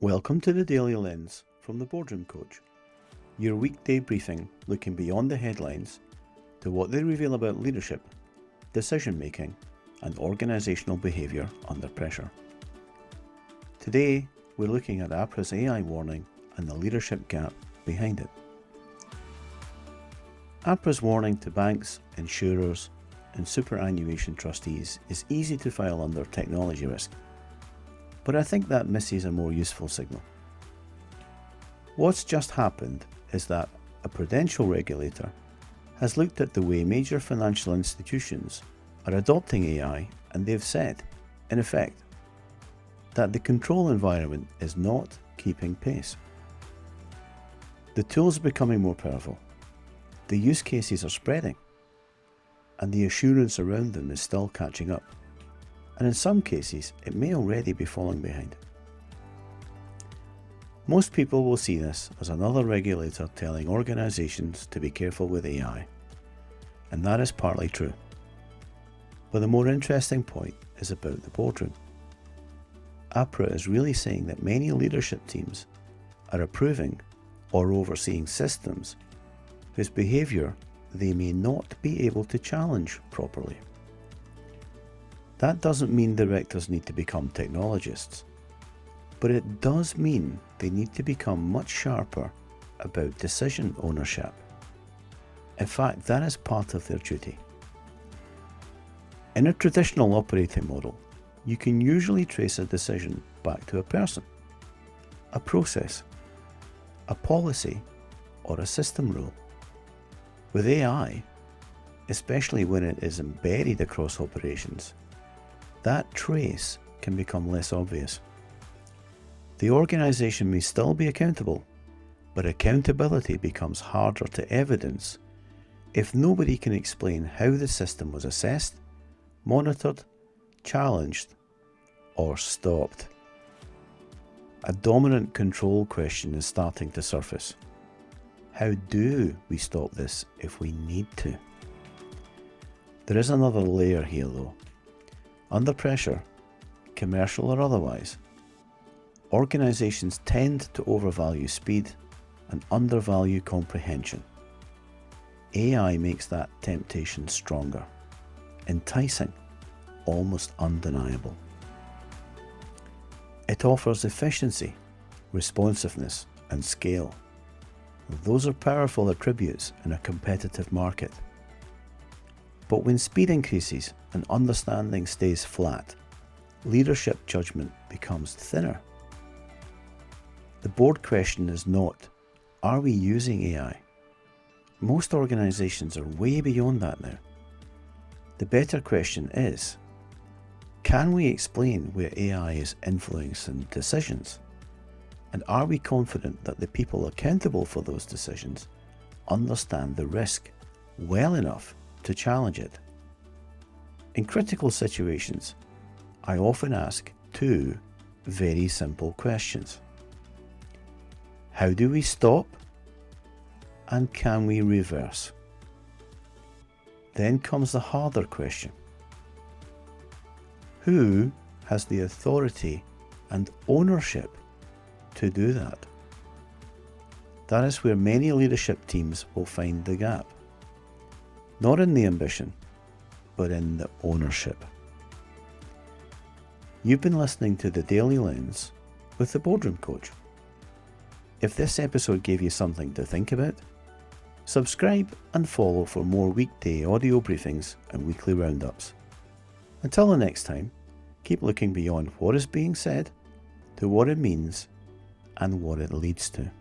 Welcome to the Daily Lens from the Boardroom Coach, your weekday briefing looking beyond the headlines to what they reveal about leadership, decision making and organisational behaviour under pressure. Today we're looking at APRA's AI warning and the leadership gap behind it. APRA's warning to banks, insurers and superannuation trustees is easy to file under technology risk, but I think that misses a more useful signal. What's just happened is that a prudential regulator has looked at the way major financial institutions are adopting AI, and they've said, in effect, that the control environment is not keeping pace. The tools are becoming more powerful, the use cases are spreading, and the assurance around them is still catching up. And in some cases, it may already be falling behind. Most people will see this as another regulator telling organisations to be careful with AI, and that is partly true. But the more interesting point is about the boardroom. APRA is really saying that many leadership teams are approving or overseeing systems whose behaviour they may not be able to challenge properly. That doesn't mean directors need to become technologists, but it does mean they need to become much sharper about decision ownership. In fact, that is part of their duty. In a traditional operating model, you can usually trace a decision back to a person, a process, a policy, or a system rule. With AI, especially when it is embedded across operations, that trace can become less obvious. The organisation may still be accountable, but accountability becomes harder to evidence if nobody can explain how the system was assessed, monitored, challenged, or stopped. A dominant control question is starting to surface. How do we stop this if we need to? There is another layer here though. Under pressure, commercial or otherwise, organisations tend to overvalue speed and undervalue comprehension. AI makes that temptation stronger, enticing, almost undeniable. It offers efficiency, responsiveness, and scale. Those are powerful attributes in a competitive market. But when speed increases and understanding stays flat, leadership judgement becomes thinner. The board question is not, are we using AI? Most organisations are way beyond that now. The better question is, can we explain where AI is influencing decisions? And are we confident that the people accountable for those decisions understand the risk well enough to challenge it? In critical situations, I often ask two very simple questions. How do we stop? And can we reverse? Then comes the harder question. Who has the authority and ownership to do that? That is where many leadership teams will find the gap. Not in the ambition, but in the ownership. You've been listening to The Daily Lens with the Boardroom Coach. If this episode gave you something to think about, subscribe and follow for more weekday audio briefings and weekly roundups. Until the next time, keep looking beyond what is being said to what it means and what it leads to.